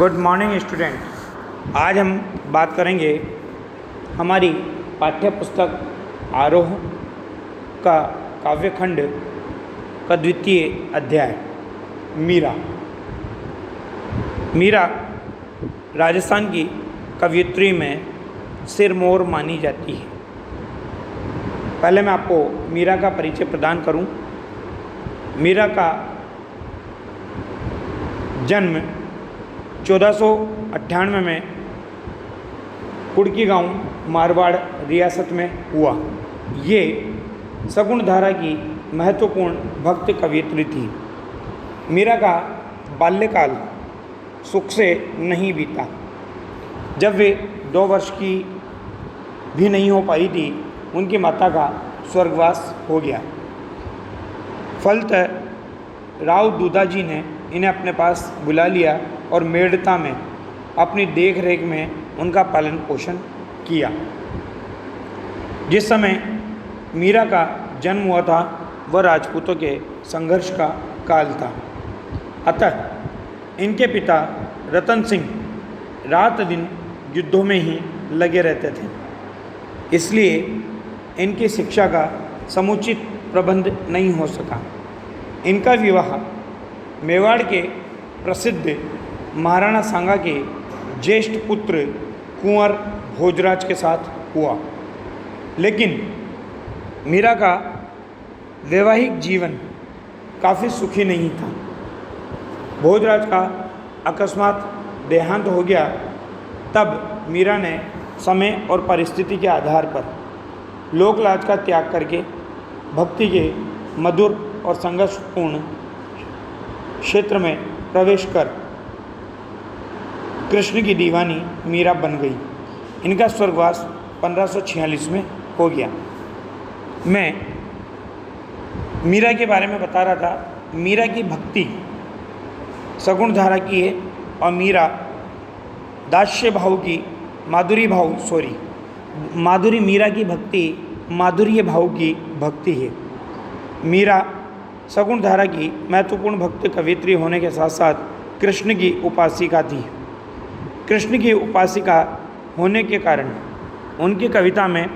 Good morning student. आज हम बात करेंगे हमारी पाठ्य पुस्तक आरोह का काव्यखंड का द्वितीय अध्याय मीरा। मीरा राजस्थान की कवयित्री में सिरमौर मानी जाती है। पहले मैं आपको मीरा का परिचय प्रदान करूं। मीरा का जन्म 1498 में कुड़की गांव मारवाड़ रियासत में हुआ। ये शकुंतला की महत्वपूर्ण भक्त कवयित्री थी। मीरा का बाल्यकाल सुख से नहीं बीता। जब वे 2 वर्ष की भी नहीं हो पाई थी, उनकी माता का स्वर्गवास हो गया। फलतः राव दूधाजी ने इन्हें अपने पास बुला लिया और मेड़ता में अपनी देख रेख में उनका पालन पोषण किया। जिस समय मीरा का जन्म हुआ था वह राजपूतों के संघर्ष का काल था। अतः इनके पिता रतन सिंह रात दिन युद्धों में ही लगे रहते थे, इसलिए इनकी शिक्षा का समुचित प्रबंध नहीं हो सका। इनका विवाह मेवाड़ के प्रसिद्ध महाराणा सांगा के ज्येष्ठ पुत्र कुंवर भोजराज के साथ हुआ, लेकिन मीरा का वैवाहिक जीवन काफ़ी सुखी नहीं था। भोजराज का अकस्मात देहांत हो गया। तब मीरा ने समय और परिस्थिति के आधार पर लोकलाज का त्याग करके भक्ति के मधुर और संघर्षपूर्ण क्षेत्र में प्रवेश कर कृष्ण की दीवानी मीरा बन गई। इनका स्वर्गवास 1546 में हो गया। मैं मीरा के बारे में बता रहा था। मीरा की भक्ति शकुंतला की है और मीरा दास्य भाव की माधुरी मीरा की भक्ति माधुर्य भाव की भक्ति है। मीरा शकुंतला की महत्वपूर्ण भक्त कवयित्री होने के साथ साथ कृष्ण की उपासिका थी। कृष्ण की उपासिका होने के कारण उनकी कविता में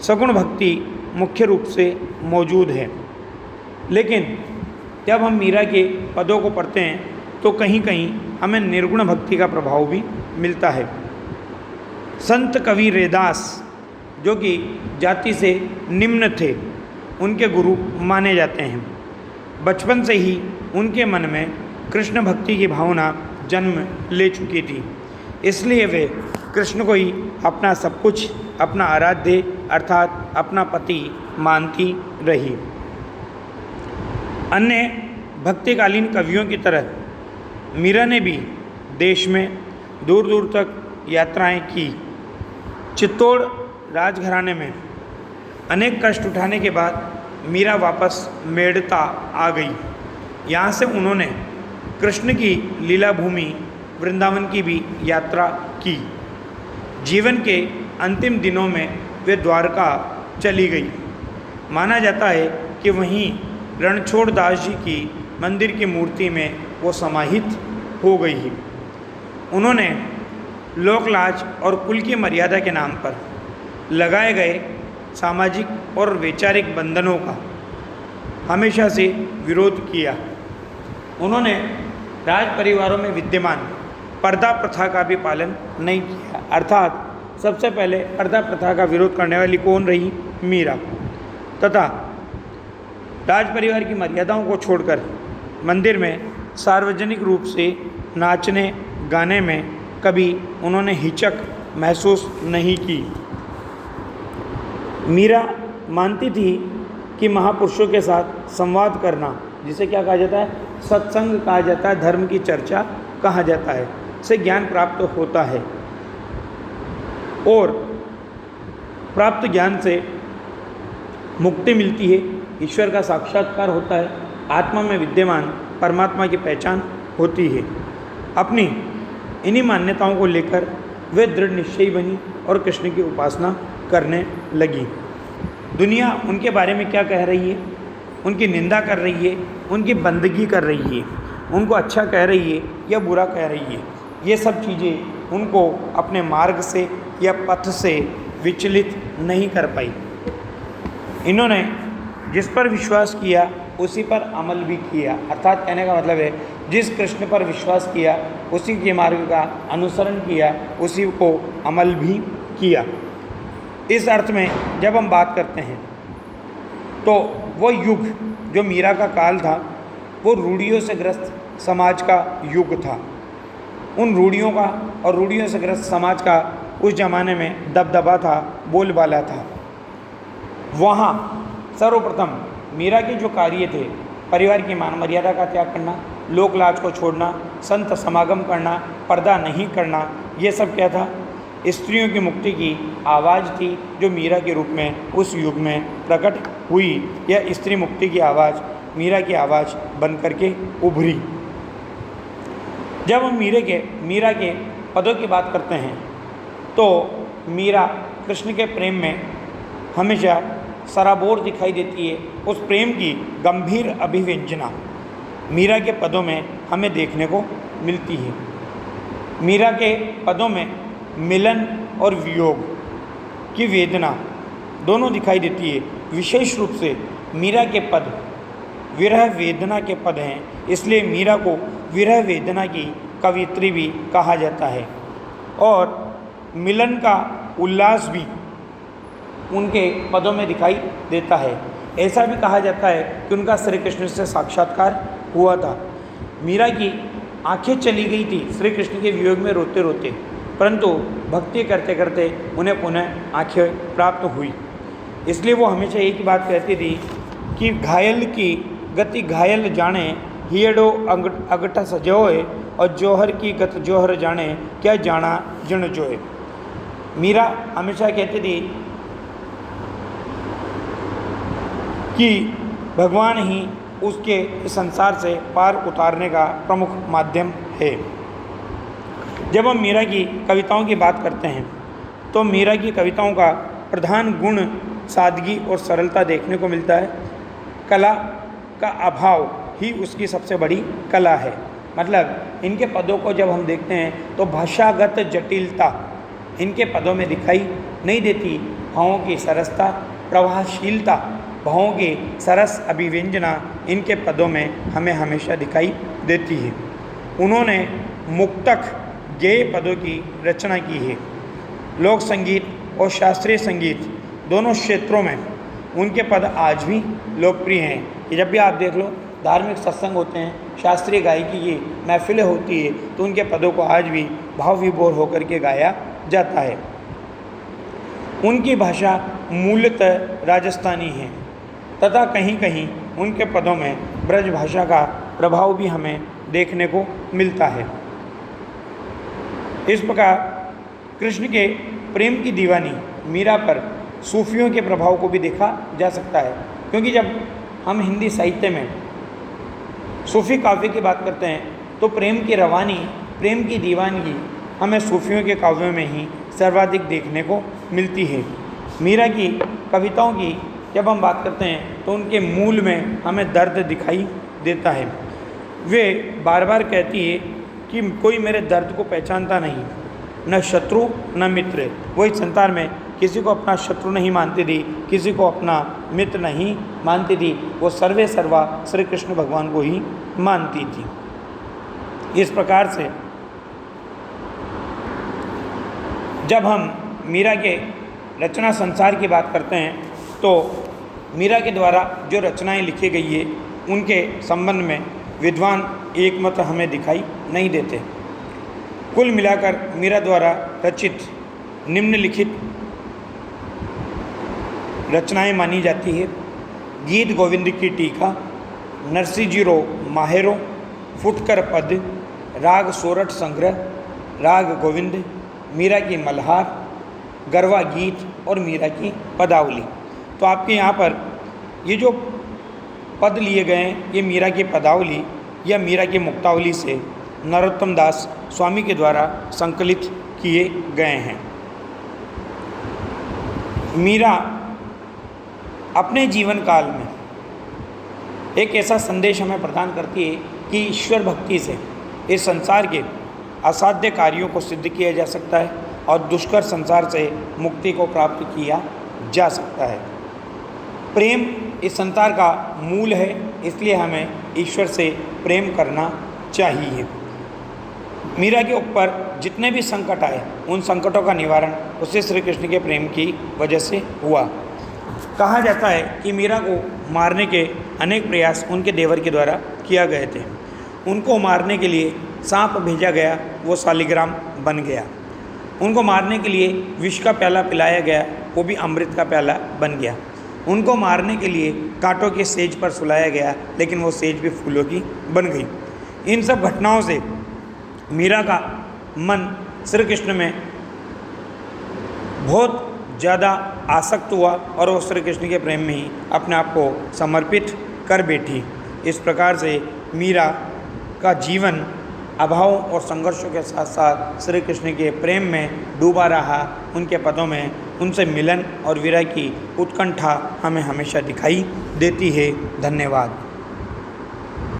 सगुण भक्ति मुख्य रूप से मौजूद है। लेकिन जब हम मीरा के पदों को पढ़ते हैं तो कहीं कहीं हमें निर्गुण भक्ति का प्रभाव भी मिलता है। संत कवि रैदास, जो कि जाति से निम्न थे, उनके गुरु माने जाते हैं। बचपन से ही उनके मन में कृष्ण भक्ति की भावना जन्म ले चुकी थी, इसलिए वे कृष्ण को ही अपना सब कुछ, अपना आराध्य अर्थात अपना पति मानती रही। अन्य भक्तिकालीन कवियों की तरह मीरा ने भी देश में दूर दूर तक यात्राएं की। चित्तौड़ राजघराने में अनेक कष्ट उठाने के बाद मीरा वापस मेड़ता आ गई। यहाँ से उन्होंने कृष्ण की लीला भूमि वृंदावन की भी यात्रा की। जीवन के अंतिम दिनों में वे द्वारका चली गई। माना जाता है कि वहीं रणछोड़ दास जी की मंदिर की मूर्ति में वो समाहित हो गई। उन्होंने लोकलाज और कुल की मर्यादा के नाम पर लगाए गए सामाजिक और वैचारिक बंधनों का हमेशा से विरोध किया। उन्होंने राज परिवारों में विद्यमान पर्दा प्रथा का भी पालन नहीं किया। अर्थात सबसे पहले पर्दा प्रथा का विरोध करने वाली कौन रही? मीरा। तथा राज परिवार की मर्यादाओं को छोड़कर मंदिर में सार्वजनिक रूप से नाचने गाने में कभी उन्होंने हिचक महसूस नहीं की। मीरा मानती थी कि महापुरुषों के साथ संवाद करना, जिसे क्या कहा जाता है? सत्संग कहा जाता है, धर्म की चर्चा कहा जाता है, से ज्ञान प्राप्त होता है और प्राप्त ज्ञान से मुक्ति मिलती है, ईश्वर का साक्षात्कार होता है, आत्मा में विद्यमान परमात्मा की पहचान होती है। अपनी इन्हीं मान्यताओं को लेकर वे दृढ़ निश्चयी बनी और कृष्ण की उपासना करने लगी। दुनिया उनके बारे में क्या कह रही है? उनकी निंदा कर रही है, उनकी बंदगी कर रही है, उनको अच्छा कह रही है या बुरा कह रही है, ये सब चीज़ें उनको अपने मार्ग से या पथ से विचलित नहीं कर पाई। इन्होंने जिस पर विश्वास किया उसी पर अमल भी किया। अर्थात कहने का मतलब है, जिस कृष्ण पर विश्वास किया उसी के मार्ग का अनुसरण किया, उसी को अमल भी किया। इस अर्थ में जब हम बात करते हैं तो वो युग जो मीरा का काल था वो रूढ़ियों से ग्रस्त समाज का युग था। उन रूढ़ियों का और रूढ़ियों से ग्रस्त समाज का उस ज़माने में दबदबा था, बोलबाला था। वहाँ सर्वप्रथम मीरा के जो कार्य थे, परिवार की मान मर्यादा का त्याग करना, लोक लाज को छोड़ना, संत समागम करना, पर्दा नहीं करना, ये सब क्या था? स्त्रियों की मुक्ति की आवाज़ थी जो मीरा के रूप में उस युग में प्रकट हुई। यह स्त्री मुक्ति की आवाज़ मीरा की आवाज़ बन करके उभरी। जब हम मीरा के पदों की बात करते हैं तो मीरा कृष्ण के प्रेम में हमेशा सराबोर दिखाई देती है। उस प्रेम की गंभीर अभिव्यंजना मीरा के पदों में हमें देखने को मिलती है। मीरा के पदों में मिलन और वियोग की वेदना दोनों दिखाई देती है। विशेष रूप से मीरा के पद विरह वेदना के पद हैं, इसलिए मीरा को विरह वेदना की कवियत्री भी कहा जाता है। और मिलन का उल्लास भी उनके पदों में दिखाई देता है। ऐसा भी कहा जाता है कि उनका श्री कृष्ण से साक्षात्कार हुआ था। मीरा की आंखें चली गई थी श्री कृष्ण के वियोग में रोते रोते, परंतु भक्ति करते करते उन्हें पुनः आंखें प्राप्त हुई। इसलिए वो हमेशा एक ही बात कहती थी कि घायल की गति घायल जाने, हियडो अगट सजोए, और जौहर की गत जौहर जाने, क्या जाना जन जोए। मीरा हमेशा कहती थी कि भगवान ही उसके इस संसार से पार उतारने का प्रमुख माध्यम है। जब हम मीरा की कविताओं की बात करते हैं तो मीरा की कविताओं का प्रधान गुण सादगी और सरलता देखने को मिलता है। कला का अभाव ही उसकी सबसे बड़ी कला है। मतलब इनके पदों को जब हम देखते हैं तो भाषागत जटिलता इनके पदों में दिखाई नहीं देती। भावों की सरसता, प्रवाहशीलता, भावों की सरस अभिव्यंजना इनके पदों में हमें हमेशा दिखाई देती है। उन्होंने मुक्तक गेय पदों की रचना की है। लोक संगीत और शास्त्रीय संगीत दोनों क्षेत्रों में उनके पद आज भी लोकप्रिय हैं। कि जब भी आप देख लो धार्मिक सत्संग होते हैं, शास्त्रीय गायकी की महफिलें होती है, तो उनके पदों को आज भी भाव विभोर होकर के गाया जाता है। उनकी भाषा मूलतः राजस्थानी है तथा कहीं कहीं उनके पदों में ब्रज भाषा का प्रभाव भी हमें देखने को मिलता है। इस प्रकार कृष्ण के प्रेम की दीवानी मीरा पर सूफियों के प्रभाव को भी देखा जा सकता है। क्योंकि जब हम हिंदी साहित्य में सूफी काव्य की बात करते हैं तो प्रेम की रवानी, प्रेम की दीवानगी हमें सूफियों के काव्यों में ही सर्वाधिक देखने को मिलती है। मीरा की कविताओं की जब हम बात करते हैं तो उनके मूल में हमें दर्द दिखाई देता है। वे बार बार कहती है कि कोई मेरे दर्द को पहचानता नहीं, न शत्रु न मित्र। वो इस संसार में किसी को अपना शत्रु नहीं मानती थी, किसी को अपना मित्र नहीं मानती थी। वो सर्वे सर्वा श्री कृष्ण भगवान को ही मानती थी। इस प्रकार से जब हम मीरा के रचना संसार की बात करते हैं तो मीरा के द्वारा जो रचनाएं लिखी गई है उनके संबंध में विद्वान एकमत हमें दिखाई नहीं देते। कुल मिलाकर मीरा द्वारा रचित निम्नलिखित रचनाएं मानी जाती है। गीत गोविंद की टीका, नरसिंह माहेरो, फुटकर पद, राग सोरठ संग्रह, राग गोविंद, मीरा की मल्हार, गरवा गीत और मीरा की पदावली। तो आपके यहाँ पर ये जो पद लिए गए हैं ये मीरा की पदावली या मीरा की मुक्तावली से नरोत्तम दास स्वामी के द्वारा संकलित किए गए हैं। मीरा अपने जीवन काल में एक ऐसा संदेश हमें प्रदान करती है कि ईश्वर भक्ति से इस संसार के असाध्य कार्यों को सिद्ध किया जा सकता है और दुष्कर संसार से मुक्ति को प्राप्त किया जा सकता है। प्रेम इस संसार का मूल है, इसलिए हमें ईश्वर से प्रेम करना चाहिए। मीरा के ऊपर जितने भी संकट आए उन संकटों का निवारण उसे श्री कृष्ण के प्रेम की वजह से हुआ। कहा जाता है कि मीरा को मारने के अनेक प्रयास उनके देवर के द्वारा किया गए थे। उनको मारने के लिए सांप भेजा गया, वो शालिग्राम बन गया। उनको मारने के लिए विष का प्याला पिलाया गया, वो भी अमृत का प्याला बन गया। उनको मारने के लिए कांटों के सेज पर सुलाया गया, लेकिन वो सेज भी फूलों की बन गई। इन सब घटनाओं से मीरा का मन श्री कृष्ण में बहुत ज़्यादा आसक्त हुआ और वो श्री कृष्ण के प्रेम में ही अपने आप को समर्पित कर बैठी। इस प्रकार से मीरा का जीवन अभावों और संघर्षों के साथ साथ श्री कृष्ण के प्रेम में डूबा रहा। उनके पदों में उनसे मिलन और विरह की उत्कंठा हमें हमेशा दिखाई देती है। धन्यवाद।